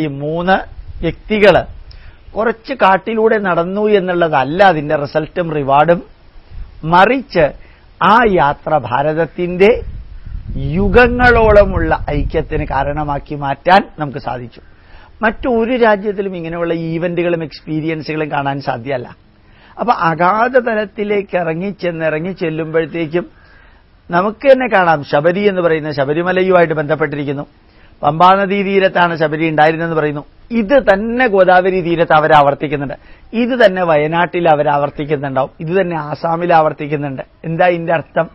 ഈ 3 വ്യക്തികൾ കുറച്ച് കാട്ടിലൂടെ നടന്നു എന്നുള്ളതല്ല അതിന്റെ റിസൾട്ടും റിവാർഡും. മറിച്ച് ആ യാത്ര ഭാരതത്തിന്റെ യുഗങ്ങളോളമുള്ള ഐക്യത്തിന് കാരണമാക്കി മാറ്റാൻ നമുക്ക് സാധിച്ചു. മറ്റൊരു രാജ്യത്തിലും ഇങ്ങനെയുള്ള ഈവന്റുകളും എക്സ്പീരിയൻസുകളും കാണാൻ സാധ്യമല്ല. അപ്പൊ അഗാധ തലത്തിലേക്ക് ഇറങ്ങി ചെല്ലുമ്പോഴത്തേക്കും നമുക്ക് തന്നെ കാണാം. ശബരി എന്ന് പറയുന്ന ശബരിമലയുമായിട്ട് ബന്ധപ്പെട്ടിരിക്കുന്നു. പമ്പാനദീ തീരത്താണ് ശബരി ഉണ്ടായിരുന്നെന്ന് പറയുന്നു. ഇത് തന്നെ ഗോദാവരി തീരത്ത് അവരാവർത്തിക്കുന്നുണ്ട്. ഇത് തന്നെ വയനാട്ടിൽ അവരാവർത്തിക്കുന്നുണ്ടാവും. ഇത് തന്നെ ആസാമിൽ ആവർത്തിക്കുന്നുണ്ട്. എന്താ ഇതിന്റെ അർത്ഥം?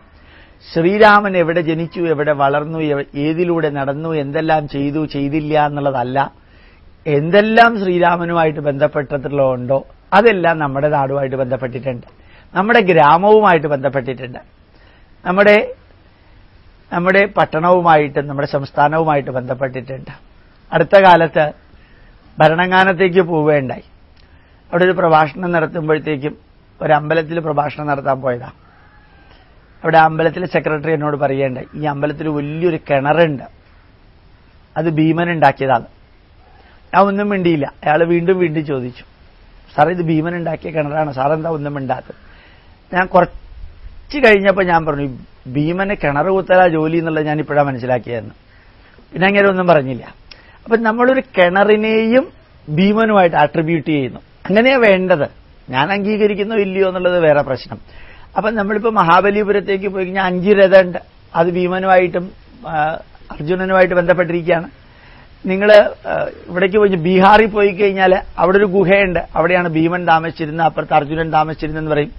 ശ്രീരാമൻ എവിടെ ജനിച്ചു, എവിടെ വളർന്നു, ഏതിലൂടെ നടന്നു, എന്തെല്ലാം ചെയ്തു ചെയ്തില്ല എന്നുള്ളതല്ല. എന്തെല്ലാം ശ്രീരാമനുമായിട്ട് ബന്ധപ്പെട്ടിട്ടുള്ളതുണ്ടോ അതെല്ലാം നമ്മുടെ നാടുമായിട്ട് ബന്ധപ്പെട്ടിട്ടുണ്ട്, നമ്മുടെ ഗ്രാമവുമായിട്ട് ബന്ധപ്പെട്ടിട്ടുണ്ട്, നമ്മുടെ പട്ടണവുമായിട്ട്, നമ്മുടെ സംസ്ഥാനവുമായിട്ട് ബന്ധപ്പെട്ടിട്ടുണ്ട്. അടുത്ത കാലത്ത് ഭരണങ്ങാനത്തേക്ക് പോവുകയുണ്ടായി. അവിടെ ഒരു പ്രഭാഷണം നടത്തുമ്പോഴത്തേക്കും ഒരമ്പലത്തിൽ പ്രഭാഷണം നടത്താൻ പോയതാ. അവിടെ അമ്പലത്തിലെ സെക്രട്ടറി എന്നോട് പറയേണ്ടായി, ഈ അമ്പലത്തിൽ വലിയൊരു കിണറുണ്ട്, അത് ഭീമൻ ഉണ്ടാക്കിയതാണ്. ഞാൻ ഒന്നും മിണ്ടിയില്ല. അയാൾ വീണ്ടും ചോദിച്ചു, സാറേ ഇത് ഭീമൻ ഉണ്ടാക്കിയ കിണറാണ്, സാറെന്താ ഒന്നും മിണ്ടാത്തത്? ഞാൻ കുറച്ച് കഴിഞ്ഞപ്പോൾ ഞാൻ പറഞ്ഞു, ഭീമന് കിണർ കുത്തല ജോലി എന്നുള്ളത് ഞാൻ ഇപ്പോഴാണ് മനസ്സിലാക്കിയതെന്ന്. പിന്നെ അങ്ങനെ ഒന്നും പറഞ്ഞില്ല. അപ്പൊ നമ്മളൊരു കിണറിനെയും ഭീമനുമായിട്ട് ആട്രിബ്യൂട്ട് ചെയ്യുന്നു. അങ്ങനെയാ വേണ്ടത്. ഞാൻ അംഗീകരിക്കുന്നോ ഇല്ലയോ എന്നുള്ളത് വേറെ പ്രശ്നം. അപ്പൊ നമ്മളിപ്പോ മഹാബലിപുരത്തേക്ക് പോയി കഴിഞ്ഞാൽ 5 രഥമുണ്ട്, അത് ഭീമനുമായിട്ടും അർജുനനുമായിട്ട് ബന്ധപ്പെട്ടിരിക്കുകയാണ്. നിങ്ങൾ ഇവിടേക്ക് പോയി ബീഹാറിൽ പോയി കഴിഞ്ഞാൽ അവിടെ ഒരു ഗുഹയുണ്ട്, അവിടെയാണ് ഭീമൻ താമസിച്ചിരുന്നത്, അപ്പുറത്ത് അർജുനൻ താമസിച്ചിരുന്നെന്ന് പറയും.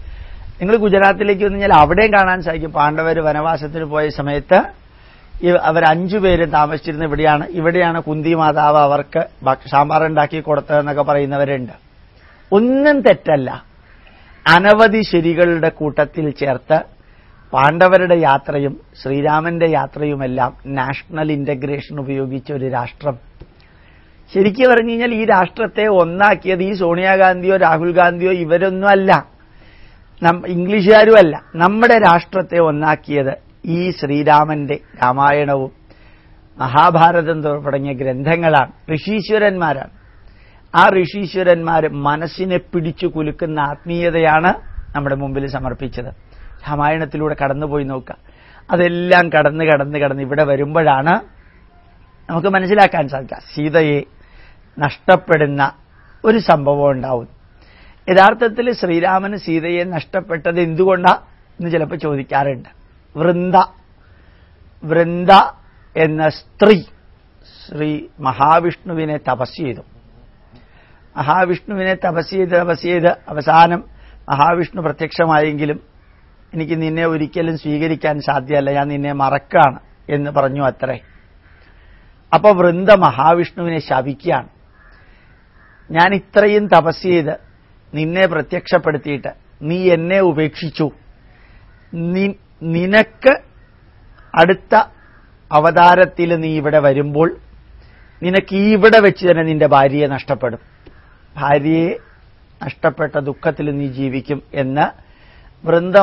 നിങ്ങൾ ഗുജറാത്തിലേക്ക് വന്നു കഴിഞ്ഞാൽ അവിടെയും കാണാൻ സാധിക്കും. പാണ്ഡവർ വനവാസത്തിന് പോയ സമയത്ത് അവർ 5 പേരും താമസിച്ചിരുന്ന ഇവിടെയാണ് കുന്തി മാതാവ് അവർക്ക് സാമ്പാറുണ്ടാക്കി കൊടുത്തതെന്നൊക്കെ പറയുന്നവരുണ്ട്. ഒന്നും തെറ്റല്ല. അനവധി ശരികളുടെ കൂട്ടത്തിൽ ചേർത്ത് പാണ്ഡവരുടെ യാത്രയും ശ്രീരാമന്റെ യാത്രയുമെല്ലാം നാഷണൽ ഇന്റഗ്രേഷൻ ഉപയോഗിച്ച ഒരു രാഷ്ട്രം. ശരിക്കും പറഞ്ഞു കഴിഞ്ഞാൽ ഈ രാഷ്ട്രത്തെ ഒന്നാക്കിയത് ഈ സോണിയാഗാന്ധിയോ രാഹുൽ ഗാന്ധിയോ ഇവരൊന്നുമല്ല, ഇംഗ്ലീഷുകാരുമല്ല. നമ്മുടെ രാഷ്ട്രത്തെ ഒന്നാക്കിയത് ഈ ശ്രീരാമന്റെ രാമായണവും മഹാഭാരതം തുടങ്ങിയ ഗ്രന്ഥങ്ങളാണ്, ഋഷീശ്വരന്മാരാണ്. ആ ഋഷീശ്വരന്മാർ മനസ്സിനെ പിടിച്ചു കുലുക്കുന്ന ആത്മീയതയാണ് നമ്മുടെ മുമ്പിൽ സമർപ്പിച്ചത്. രാമായണത്തിലൂടെ കടന്നുപോയി നോക്കുക. അതെല്ലാം കടന്ന് ഇവിടെ വരുമ്പോഴാണ് നമുക്ക് മനസ്സിലാക്കാൻ സാധിക്കുക സീതയെ നഷ്ടപ്പെടുന്ന ഒരു സംഭവം ഉണ്ടാവും. യഥാർത്ഥത്തിൽ ശ്രീരാമന് സീതയെ നഷ്ടപ്പെട്ടത് എന്തുകൊണ്ടാ എന്ന് ചിലപ്പോൾ ചോദിക്കാറുണ്ട്. വൃന്ദ എന്ന സ്ത്രീ ശ്രീ മഹാവിഷ്ണുവിനെ തപസ് ചെയ്തു. മഹാവിഷ്ണുവിനെ തപസ് ചെയ്ത് അവസാനം മഹാവിഷ്ണു പ്രത്യക്ഷമായെങ്കിലും എനിക്ക് നിന്നെ ഒരിക്കലും സ്വീകരിക്കാൻ സാധ്യമല്ല, ഞാൻ നിന്നെ മറക്കാണ് എന്ന് പറഞ്ഞു അത്രേ. അപ്പൊ വൃന്ദ മഹാവിഷ്ണുവിനെ ശപിക്കുകയാണ്, ഞാൻ ഇത്രയും തപസ് ചെയ്ത് നിന്നെ പ്രത്യക്ഷപ്പെടുത്തിയിട്ട് നീ എന്നെ ഉപേക്ഷിച്ചു, നിനക്ക് അടുത്ത അവതാരത്തിൽ നീ ഇവിടെ വരുമ്പോൾ നിനക്ക് ഇവിടെ വെച്ച് തന്നെ നിന്റെ ഭാര്യയെ നഷ്ടപ്പെടും, ഭാര്യയെ നഷ്ടപ്പെട്ട ദുഃഖത്തിൽ നീ ജീവിക്കും എന്ന് വൃന്ദ